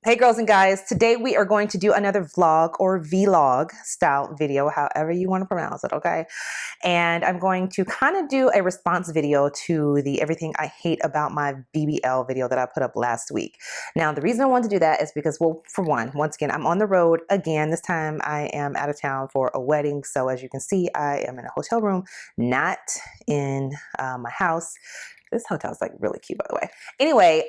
Hey girls and guys, today we are going to do another vlog or vlog style video, however you want to pronounce it, okay? And I'm going to kind of do a response video to the everything I hate about my BBL video that I put up last week. Now, the reason I wanted to do that is because, well, for one, once again, I'm on the road again. This time I am out of town for a wedding. So as you can see, I am in a hotel room, not in my house. This hotel is like really cute, by the way. Anyway,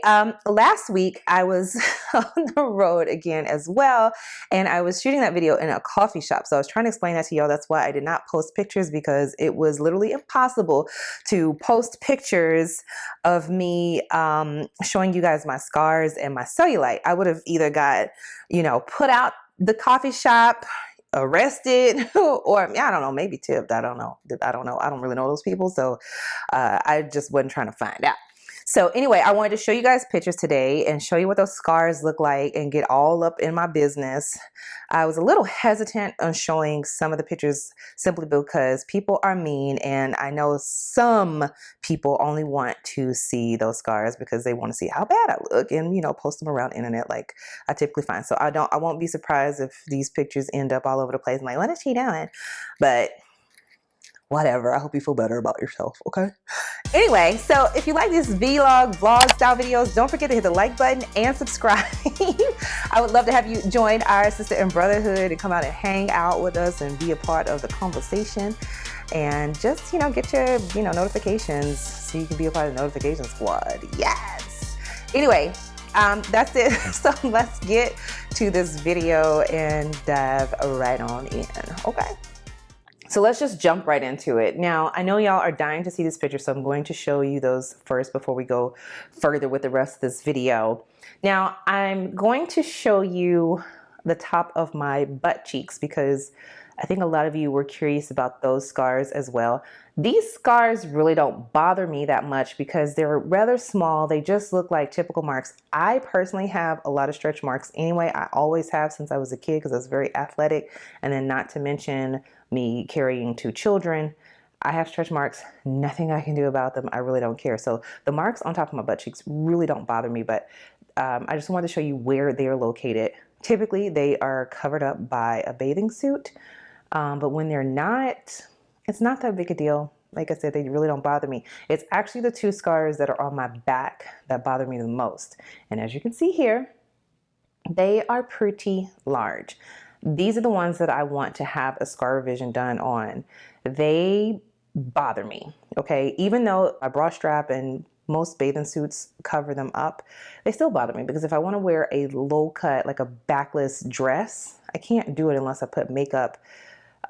last week I was on the road again as well, and I was shooting that video in a coffee shop. So I was trying to explain that to y'all. That's why I did not post pictures, because it was literally impossible to post pictures of me showing you guys my scars and my cellulite. I would have either got, put out the coffee shop, arrested, or I don't know, maybe tipped. I don't know. I don't really know those people. So I just wasn't trying to find out. So anyway, I wanted to show you guys pictures today and show you what those scars look like and get all up in my business. I was a little hesitant on showing some of the pictures simply because people are mean, and I know some people only want to see those scars because they want to see how bad I look and, post them around the internet like I typically find. So I won't be surprised if these pictures end up all over the place. I'm like, what is she doing? But whatever. I hope you feel better about yourself, okay? Anyway, so if you like these vlog style videos, don't forget to hit the like button and subscribe. I would love to have you join our sister and brotherhood and come out and hang out with us and be a part of the conversation. And just, get your, notifications so you can be a part of the notification squad. Yes. Anyway, that's it. So let's get to this video and dive right on in, okay? So let's just jump right into it. Now, I know y'all are dying to see this picture, so I'm going to show you those first before we go further with the rest of this video. Now, I'm going to show you the top of my butt cheeks because I think a lot of you were curious about those scars as well. These scars really don't bother me that much because they're rather small. They just look like typical marks. I personally have a lot of stretch marks anyway. I always have since I was a kid because I was very athletic. And then not to mention me carrying two children. I have stretch marks, nothing I can do about them. I really don't care. So the marks on top of my butt cheeks really don't bother me, but I just wanted to show you where they're located. Typically, they are covered up by a bathing suit, but when they're not, it's not that big a deal. Like I said, they really don't bother me. It's actually the two scars that are on my back that bother me the most. And as you can see here, they are pretty large. These are the ones that I want to have a scar revision done on. They bother me, okay? Even though my bra strap and most bathing suits cover them up, they still bother me because if I want to wear a low cut, like a backless dress, I can't do it unless I put makeup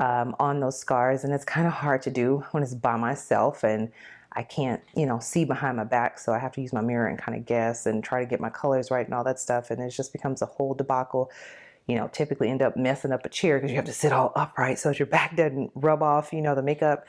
on those scars. And it's kind of hard to do when it's by myself and I can't, see behind my back. So I have to use my mirror and kind of guess and try to get my colors right and all that stuff. And it just becomes a whole debacle. Typically end up messing up a chair because you have to sit all upright so that your back doesn't rub off, the makeup.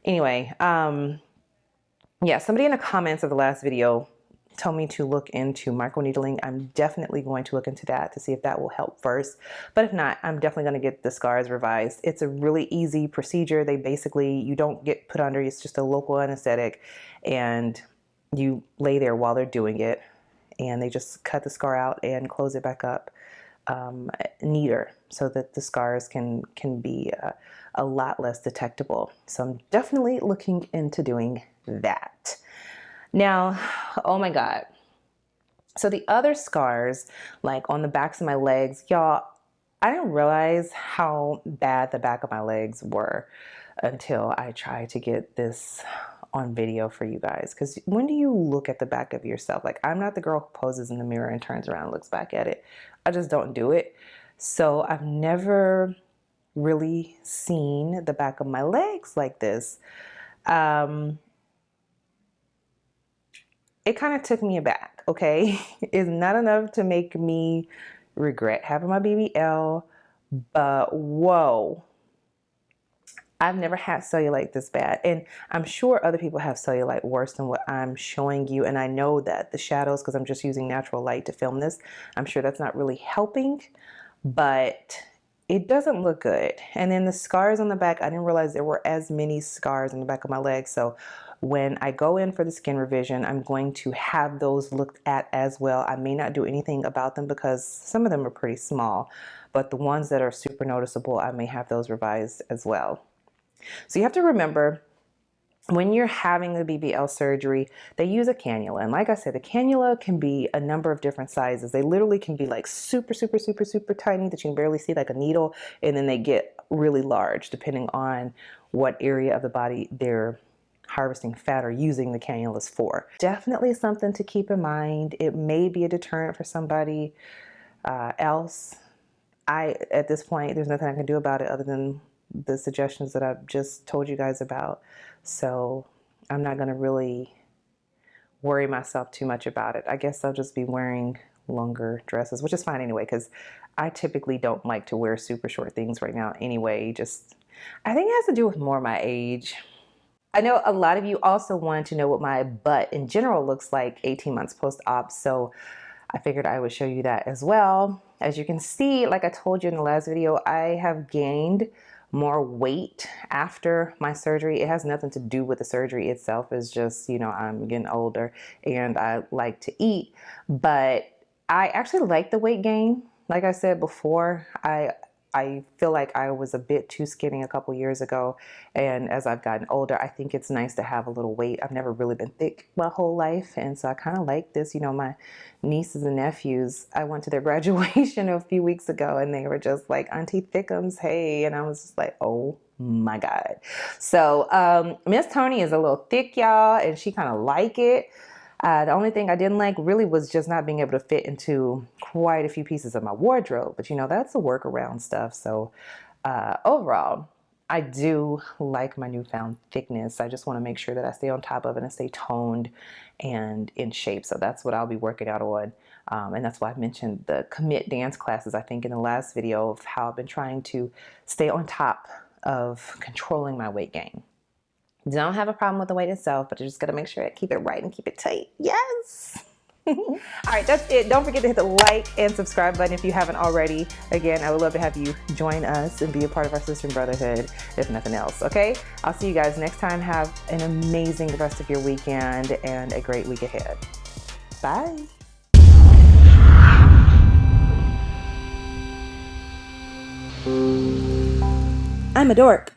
Anyway, yeah, somebody in the comments of the last video told me to look into microneedling. I'm definitely going to look into that to see if that will help first. But if not, I'm definitely going to get the scars revised. It's a really easy procedure. You don't get put under, it's just a local anesthetic and you lay there while they're doing it and they just cut the scar out and close it back up neater so that the scars can be a lot less detectable. So I'm definitely looking into doing that. Now, oh my God. So the other scars, like on the backs of my legs, y'all, I didn't realize how bad the back of my legs were until I tried to get this on video for you guys. Because when do you look at the back of yourself? Like, I'm not the girl who poses in the mirror and turns around and looks back at it. I just don't do it. So I've never really seen the back of my legs like this. It kind of took me aback, okay? It's not enough to make me regret having my BBL, but whoa. I've never had cellulite this bad, and I'm sure other people have cellulite worse than what I'm showing you, and I know that the shadows, because I'm just using natural light to film this, I'm sure that's not really helping, but it doesn't look good. And then the scars on the back, I didn't realize there were as many scars on the back of my legs, so when I go in for the skin revision, I'm going to have those looked at as well. I may not do anything about them because some of them are pretty small, but the ones that are super noticeable, I may have those revised as well. So you have to remember, when you're having the BBL surgery, they use a cannula. And like I said, the cannula can be a number of different sizes. They literally can be like super, super, super, super tiny that you can barely see, like a needle. And then they get really large depending on what area of the body they're harvesting fat or using the cannulas for. Definitely something to keep in mind. It may be a deterrent for somebody else. At this point, there's nothing I can do about it other than the suggestions that I've just told you guys about. So I'm not going to really worry myself too much about it. I guess I'll just be wearing longer dresses, which is fine anyway, because I typically don't like to wear super short things right now anyway. I think it has to do with more my age. I know a lot of you also wanted to know what my butt in general looks like 18 months post-op, so I figured I would show you that as well. As you can see, like I told you in the last video, I have gained more weight after my surgery. It has nothing to do with the surgery itself. It's just, you know, I'm getting older and I like to eat, but I actually like the weight gain. Like I said before, I feel like I was a bit too skinny a couple years ago, and as I've gotten older, I think it's nice to have a little weight. I've never really been thick my whole life, and so I kind of like this. You know, my nieces and nephews, I went to their graduation a few weeks ago, and they were just like, Auntie Thickums, hey, and I was just like, oh my God. So Miss Tony is a little thick, y'all, and she kind of like it. The only thing I didn't like really was just not being able to fit into quite a few pieces of my wardrobe. But, you know, that's the workaround stuff. So overall, I do like my newfound thickness. I just want to make sure that I stay on top of it and stay toned and in shape. So that's what I'll be working out on. And that's why I mentioned the commit dance classes, I think, in the last video, of how I've been trying to stay on top of controlling my weight gain. Don't have a problem with the weight itself, but you just got to make sure I keep it right and keep it tight. Yes. All right, that's it. Don't forget to hit the like and subscribe button if you haven't already. Again, I would love to have you join us and be a part of our sister and brotherhood, if nothing else. Okay, I'll see you guys next time. Have an amazing rest of your weekend and a great week ahead. Bye. I'm a dork.